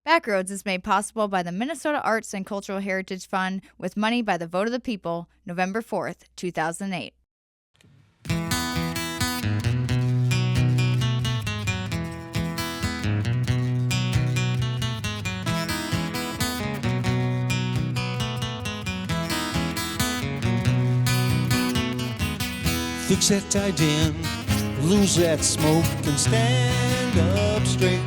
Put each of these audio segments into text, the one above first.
Backroads is made possible by the Minnesota Arts and Cultural Heritage Fund with money by the vote of the people, November 4th, 2008. Fix that tie in, lose that smoke, and stand up straight.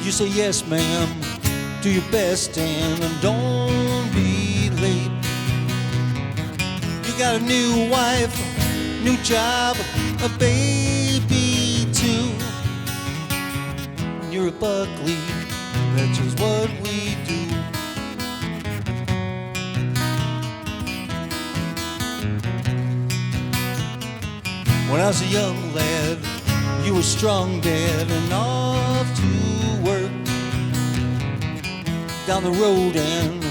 You say yes, ma'am, do your best and don't be late. You got a new wife, new job, a baby too. And you're a Buckley, that's just what we do. When I was a young lad, you were strong, Dad, and off to work. Down the road and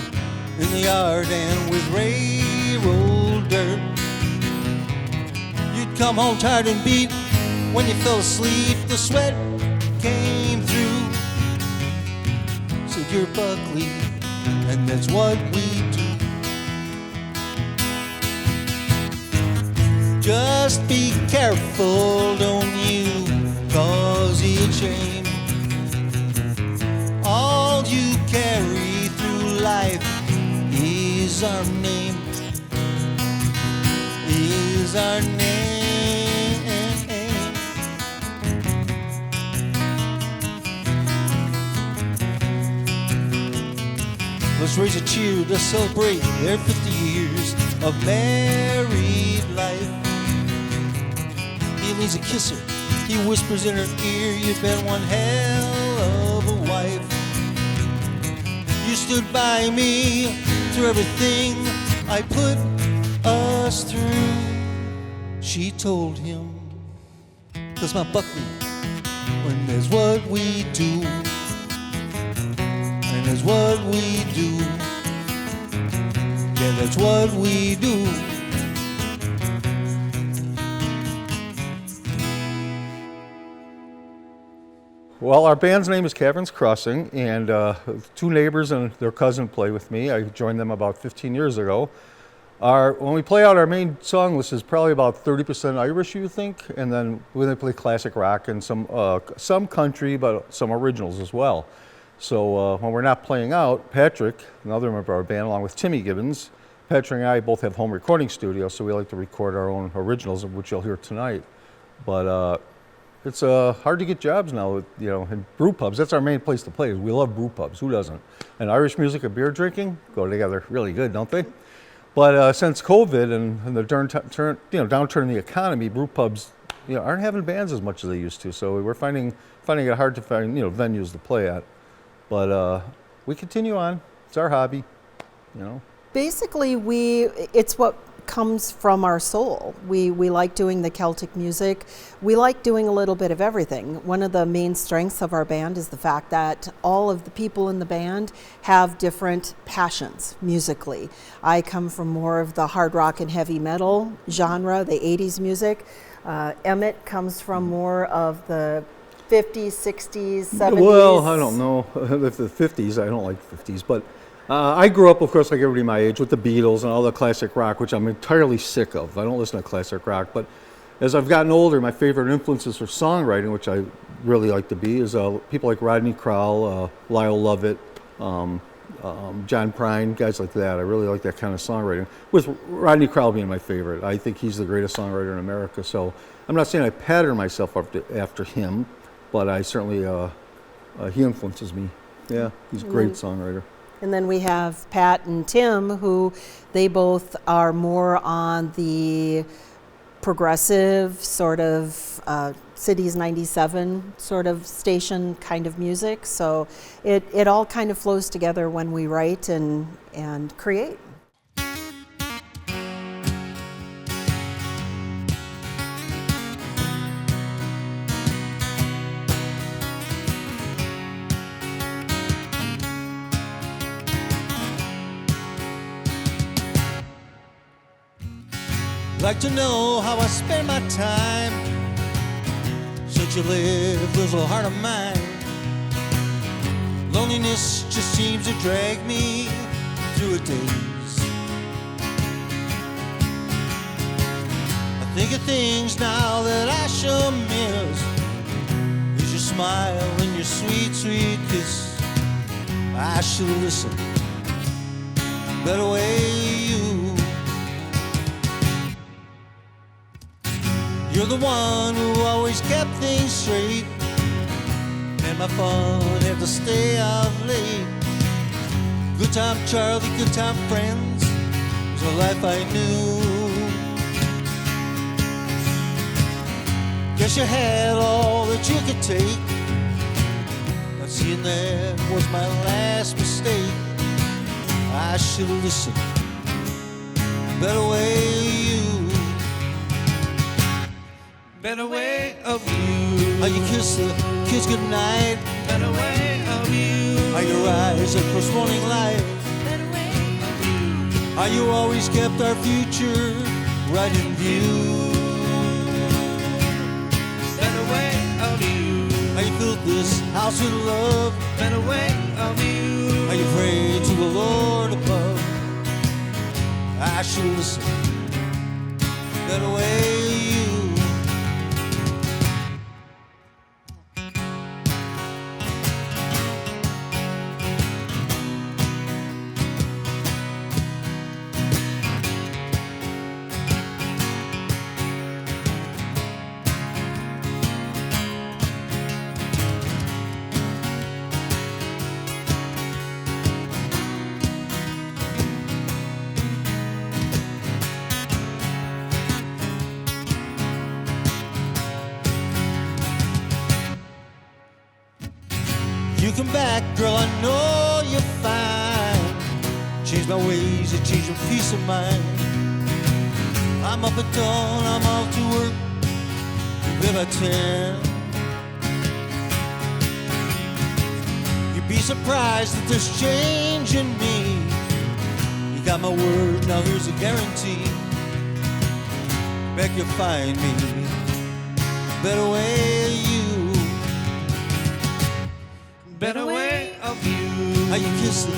in the yard and with railroad dirt. You'd come home tired and beat. When you fell asleep, the sweat came through. Said you're Buckley, and that's what we do. Just be careful, don't you cause it shame. All you carry through life is our name, is our name. Let's raise a cheer to celebrate their 50 years of married life. He leans to kiss her, he whispers in her ear, you've been one hell of a wife. You stood by me through everything I put us through. She told him, 'cause my Buckley, when there's what we do, and there's what we do, yeah, that's what we do. Well, our band's name is Cavan's Crossing, and two neighbors and their cousin play with me. I joined them about 15 years ago. When we play out, our main song list is probably about 30% Irish, you think, and then we play classic rock and some country, but some originals as well. So when we're not playing out, Patrick, another member of our band, along with Tim Gibbons, Patrick and I both have home recording studios, so we like to record our own originals, which you'll hear tonight. But it's hard to get jobs now, you know, in brew pubs. That's our main place to play. We love brew pubs. Who doesn't? And Irish music and beer drinking go together really good, don't they? But since COVID and the downturn in the economy, brew pubs, aren't having bands as much as they used to. So we're finding it hard to find venues to play at. But we continue on. It's our hobby, Basically, it's what comes from our soul. We like doing the Celtic music. We like doing a little bit of everything. One of the main strengths of our band is the fact that all of the people in the band have different passions musically. I come from more of the hard rock and heavy metal genre, the 80s music. Emmett comes from more of the 50s, 60s, 70s. Well, I don't know if the 50s. I don't like the 50s, but I grew up, of course, like everybody my age, with the Beatles and all the classic rock, which I'm entirely sick of. I don't listen to classic rock, but as I've gotten older, my favorite influences for songwriting, which I really like to be, is people like Rodney Crowell, Lyle Lovett, John Prine, guys like that. I really like that kind of songwriting, with Rodney Crowell being my favorite. I think he's the greatest songwriter in America, so I'm not saying I pattern myself after him, but I certainly, he influences me. Yeah, he's a great songwriter. And then we have Pat and Tim, who they both are more on the progressive sort of Cities 97 sort of station kind of music. So it all kind of flows together when we write and create. Like to know how I spend my time since you left this little heart of mine. Loneliness just seems to drag me through a daze. I think of things now that I sure miss. Is your smile and your sweet, sweet kiss. I should listen. Better way you. You're the one who always kept things straight. And my fun had to stay out late. Good time Charlie, good time friends was a life I knew. Guess you had all that you could take. Not seeing that was my last mistake. I should have listened. Better way you. Better way of you. How you kiss the kids goodnight. Better way of you. How your eyes at first morning light. Better way of you. How you always kept our future right in view. Better way of you. How you filled this house with love. Better way of you. How you prayed to the Lord above. I should listen. Better way you. You come back, girl, I know you're fine. Change my ways, you change your peace of mind. I'm up at dawn, I'm off to work. You bid by 10. You'd be surprised that there's change in me. You got my word, now here's a guarantee. Back you'll find me. Better way you. Better way of you. How you kiss the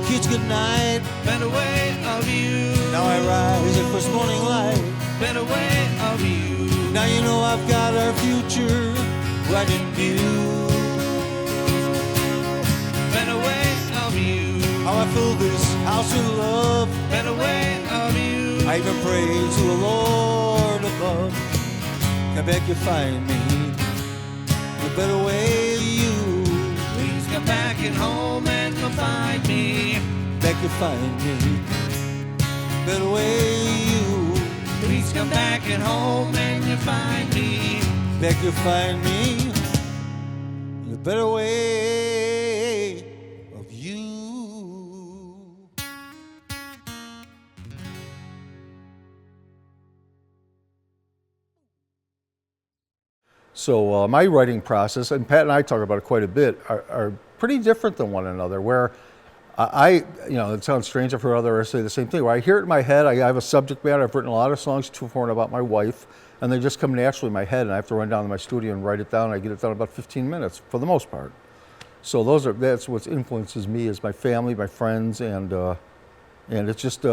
kids goodnight. Better way of you. Now I rise at first morning light. Better way of you. Now you know I've got our future right in view. Better way of you. How I fill this house with love. Better way of you. I even pray to the Lord above. Come back you find me. The better way you. Please come back and home and come find me. Back you find me. Better way you. Please come back and home and you find me. Back you find me. The better way of you. So my writing process, and Pat and I talk about it quite a bit, are pretty different than one another. Where it sounds strange if others say the same thing. Where I hear it in my head, I have a subject matter. I've written a lot of songs to and about my wife, and they just come naturally in my head, and I have to run down to my studio and write it down. I get it done in about 15 minutes for the most part. So that's what influences me is my family, my friends, and it just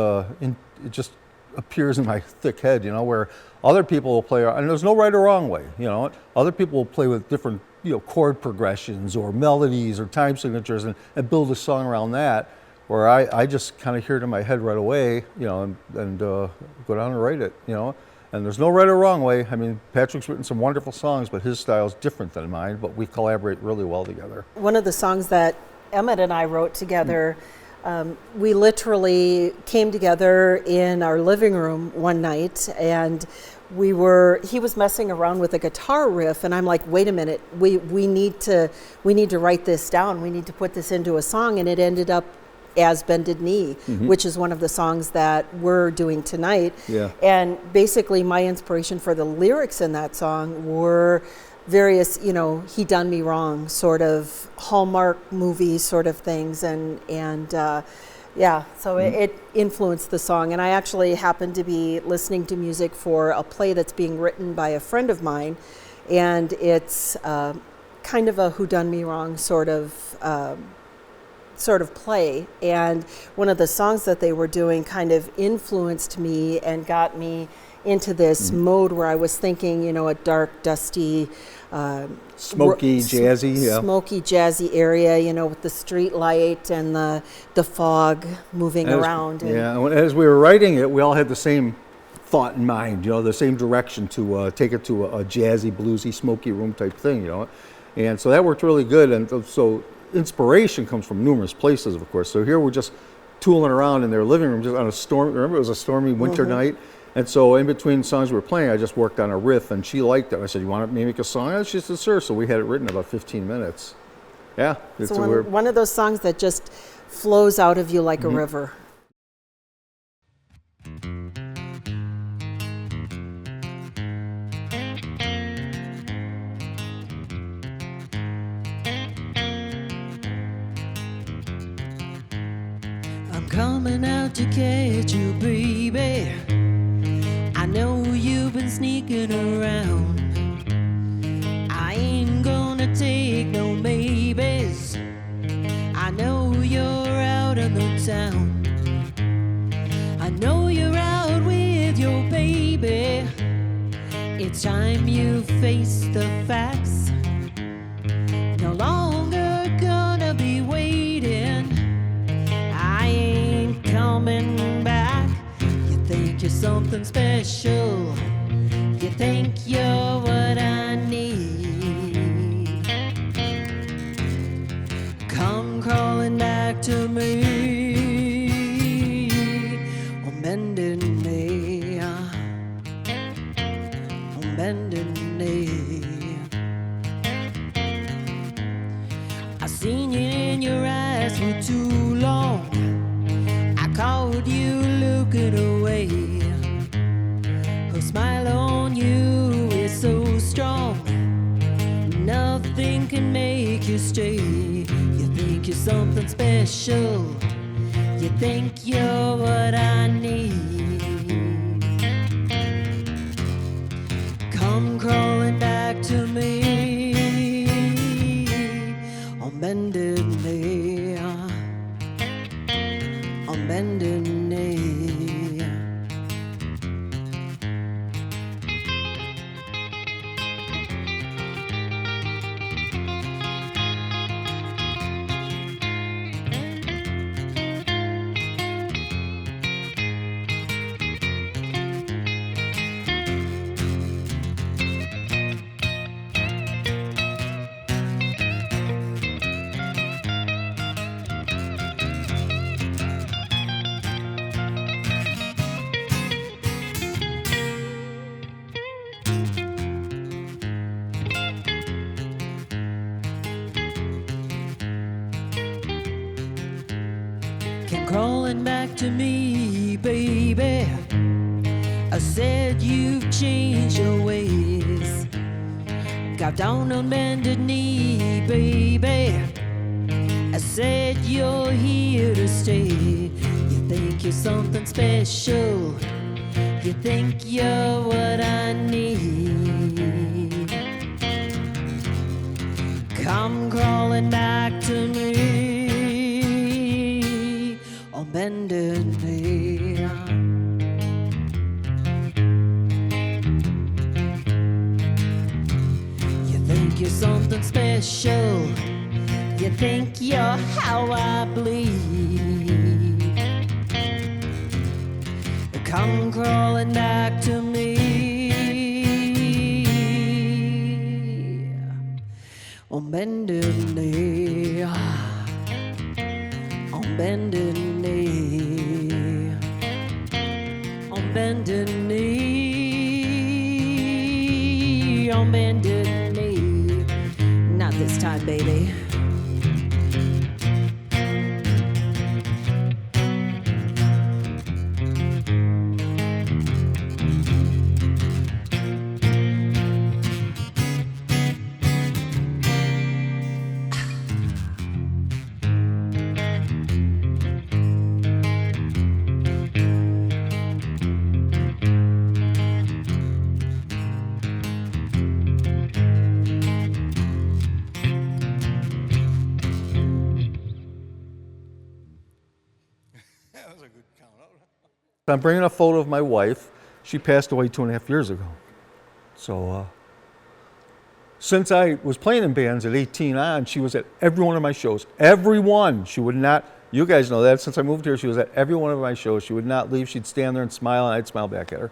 appears in my thick head, where other people will play, and there's no right or wrong way, other people will play with different, chord progressions or melodies or time signatures and build a song around that, where I just kind of hear it in my head right away, and go down and write it, and there's no right or wrong way. I mean, Patrick's written some wonderful songs, but his style is different than mine, but we collaborate really well together. One of the songs that Emmett and I wrote together, we literally came together in our living room one night, and he was messing around with a guitar riff, and I'm like, wait a minute, we need to write this down. We need to put this into a song, and it ended up as Bended Knee, which is one of the songs that we're doing tonight. Yeah. And basically my inspiration for the lyrics in that song were various, He Done Me Wrong, sort of Hallmark movie sort of things, so it influenced the song. And I actually happened to be listening to music for a play that's being written by a friend of mine, and it's kind of a Who Done Me Wrong sort of sort of play. And one of the songs that they were doing kind of influenced me and got me into this mode where I was thinking, you know, a dark, dusty, Smoky, jazzy, yeah. Smoky, jazzy area, you know, with the street light and the fog moving around. Yeah, as we were writing it, we all had the same thought in mind, you know, the same direction to take it to a jazzy, bluesy, smoky room type thing, you know. And so that worked really good. And so inspiration comes from numerous places, of course. So here we're just tooling around in their living room, just on a storm. Remember, it was a stormy winter night. And so in between songs we were playing, I just worked on a riff, and she liked it. I said, "You want to make a song?" And she said, "Sure." So we had it written in about 15 minutes. Yeah. It's so one of those songs that just flows out of you like a river. I'm coming out to catch you, baby. I know you've been sneaking around. I ain't gonna take no maybes. I know you're out in the town. I know you're out with your baby. It's time you face the facts. No longer gonna be waiting. I ain't coming back. You think you're something special. You think you're what I need. Come crawling back to me. On bended knee. On bended knee. I seen you in your eyes for too long. I caught you looking away. Her smile on you is so strong. Nothing can make you stay. You think you're something special. You think you're what I need. Come crawling back to me. On bended knee. On bended knee. Came crawling back to me, baby. I said you've changed your ways. Got down on bended knee, baby. I said you're here to stay. You think you're something special. You think you're what I need. Come crawling back to me. On bended knee. You think you're something special. You think you're how I bleed. Come crawling back to me. On bended knee. On bended knee. On bended knee. On bended knee. Not this time, baby. I'm bringing a photo of my wife. She passed away 2.5 years ago. So since I was playing in bands at 18 on, she was at every one of my shows. Every one. She would not, you guys know that, since I moved here, she was at every one of my shows. She would not leave. She'd stand there and smile, and I'd smile back at her.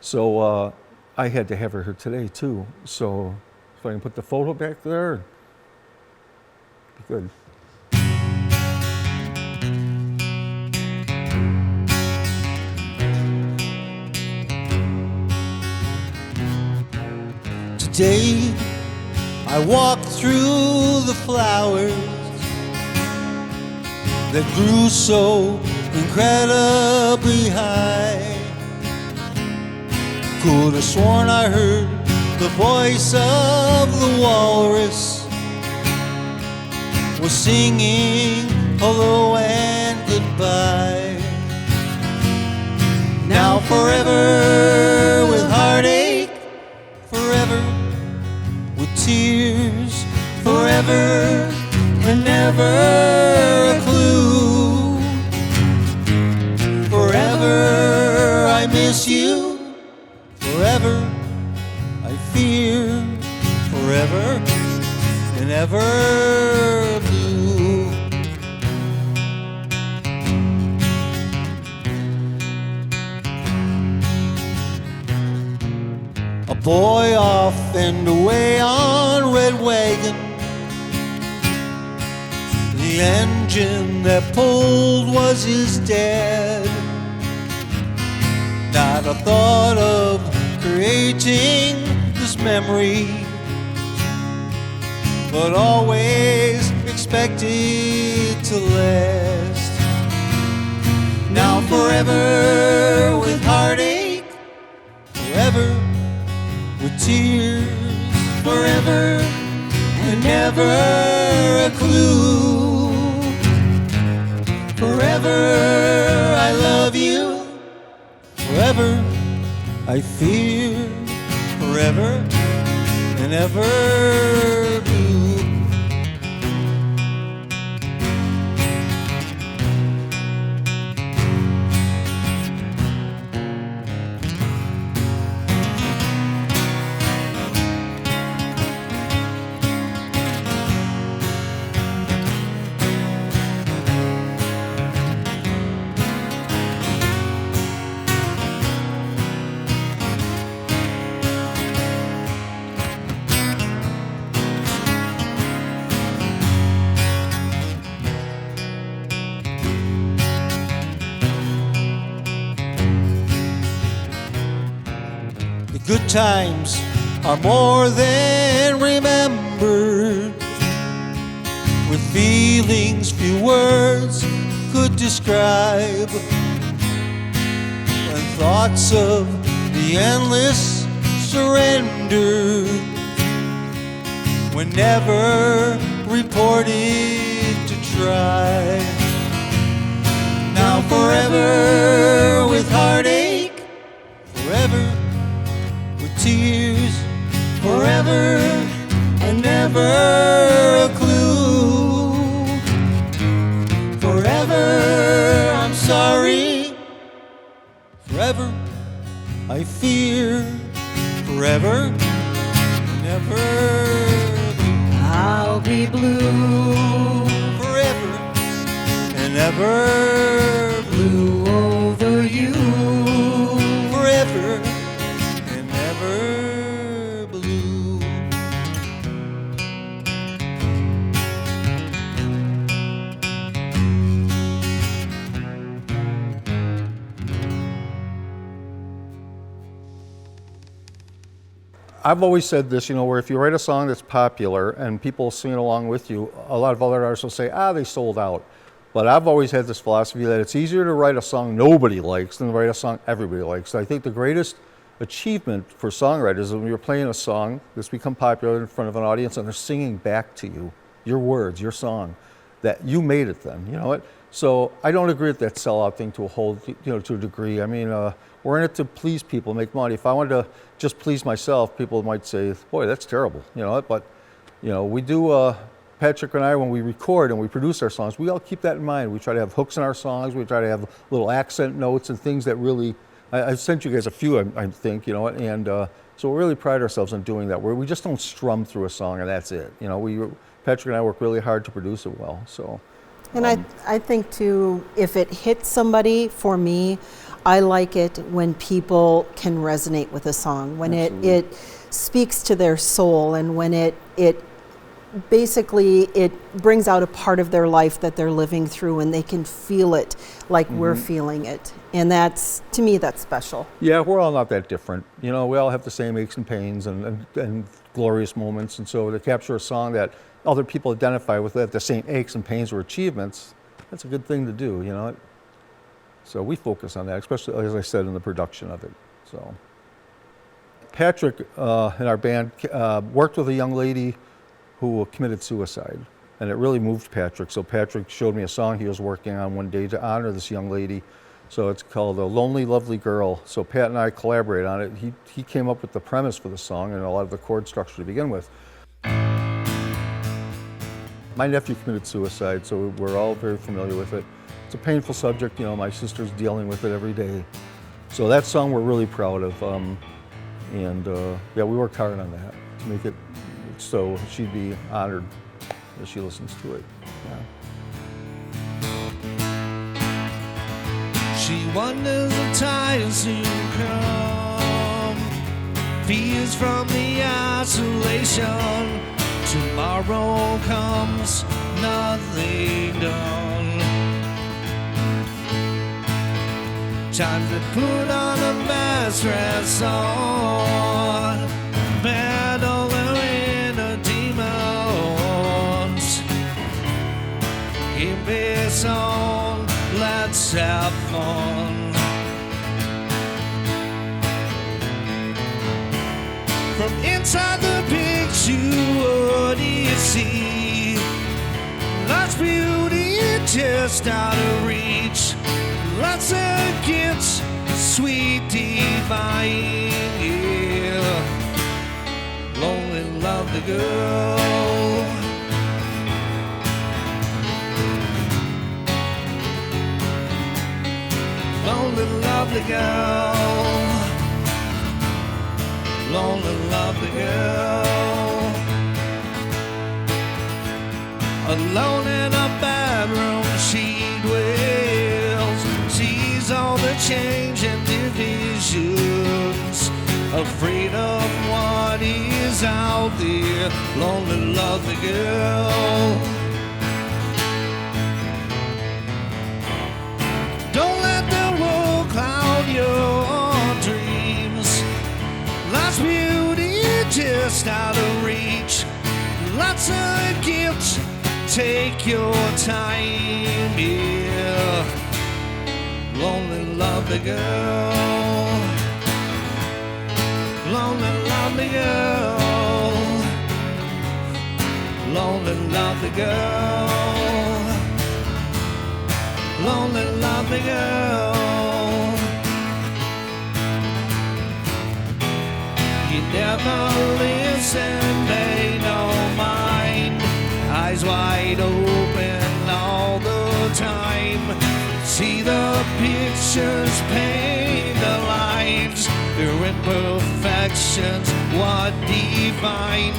So I had to have her here today, too. So if I can put the photo back there, be good. Today I walked through the flowers that grew so incredibly high. Could have sworn I heard the voice of the walrus was singing hello and goodbye. Now forever with heartache, forever with tears, forever and never a clue. Forever I miss you, forever I fear, forever and ever blue. A boy off and away on Red Wagon, the engine that pulled was his dad. Not a thought of creating this memory, but always expected to last. Now forever with heartache, forever with tears, forever and never a clue. Forever I love you, forever I fear, forever and ever blue. Good times are more than remembered, with feelings few words could describe, and thoughts of the endless surrender were never reported to try. Now forever with heartache, forever tears, forever and never a clue. Forever I'm sorry, forever I fear, forever never I'll be blue, forever and ever blue over you. Forever and ever blue. I've always said this, where if you write a song that's popular and people sing it along with you, a lot of other artists will say, they sold out. But I've always had this philosophy that it's easier to write a song nobody likes than to write a song everybody likes. I think the greatest achievement for songwriters is when you're playing a song that's become popular in front of an audience and they're singing back to you, your words, your song, that you made it then, you know what? So I don't agree with that sellout thing to a degree. I mean, we're in it to please people, make money. If I wanted to just please myself, people might say, boy, that's terrible, you know what? But, we do Patrick and I, when we record and we produce our songs, we all keep that in mind. We try to have hooks in our songs. We try to have little accent notes and things that really, I sent you guys a few, I think, and so we really pride ourselves on doing that, where we just don't strum through a song and that's it. Patrick and I work really hard to produce it well, so. And I think too, if it hits somebody, for me, I like it when people can resonate with a song, when it speaks to their soul, and when it basically it brings out a part of their life that they're living through, and they can feel it like we're feeling it. And that's, to me, that's special. Yeah, we're all not that different. We all have the same aches and pains and glorious moments. And so to capture a song that other people identify with, that have the same aches and pains or achievements, that's a good thing to do, So we focus on that, especially, as I said, in the production of it. So Patrick in our band worked with a young lady who committed suicide, and it really moved Patrick. So Patrick showed me a song he was working on one day to honor this young lady. So it's called A Lonely Lovely Girl. So Pat and I collaborated on it. He came up with the premise for the song and a lot of the chord structure to begin with. My nephew committed suicide, so we're all very familiar with it. It's a painful subject, my sister's dealing with it every day. So that song we're really proud of. We worked hard on that to make it so she'd be honored as she listens to it. Yeah. She wonders if time soon come, fears from the isolation. Tomorrow comes, nothing done. Time to put on a mask, dress on, battle the inner demons. Keep this on, let's have fun. From inside the picture, what do you see? Lots of beauty just out of reach. Lots of gifts, sweet divine, yeah. Lonely, lovely girl. Lonely, lovely girl. Lonely, lovely girl. Alone in a bedroom, she dwells, sees all the change and divisions, afraid of what is out there. Lonely, lovely girl. Don't let the world cloud your dreams. Lots of beauty just out of reach. Lots of gifts, take your time, yeah. Lonely, lovely girl. Lonely, lovely girl. Lonely, lovely girl. Lonely, lovely girl. You never listen, they don't mind. Eyes wide open all the time. See the pictures, paint the lines. Their imperfections, what define.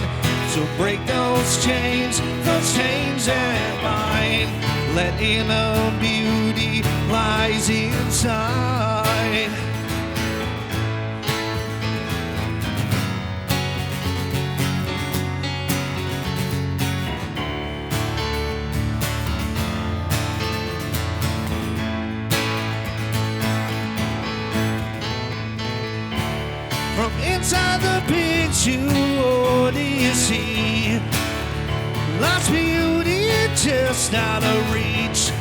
So break those chains and bind. Let inner beauty lies inside. From inside the picture, what do you see? Lots of beauty just out of reach.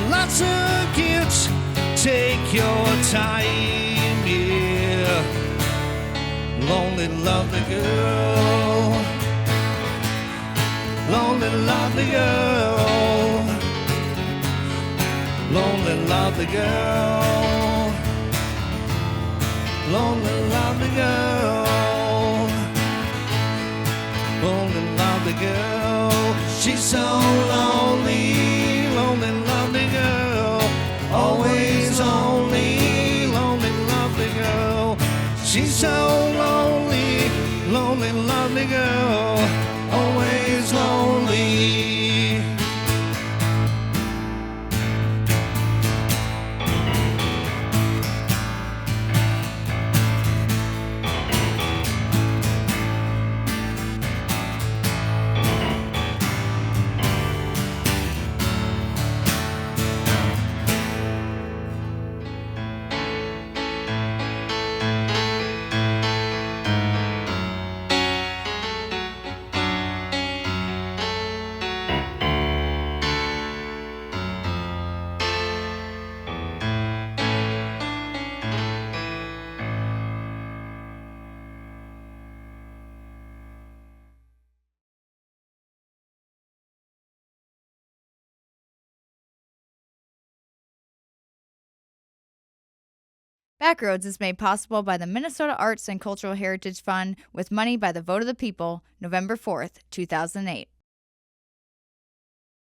Lots of gifts, take your time, yeah. Lonely, lovely girl. Lonely, lovely girl. Lonely, lovely girl. Lonely, lovely girl. Lonely, lovely girl. She's so lonely, lonely, lovely girl. Always lonely, lonely, lovely girl. She's so lonely, lonely, lovely girl. Always lonely. Backroads is made possible by the Minnesota Arts and Cultural Heritage Fund with money by the vote of the people, November 4th, 2008.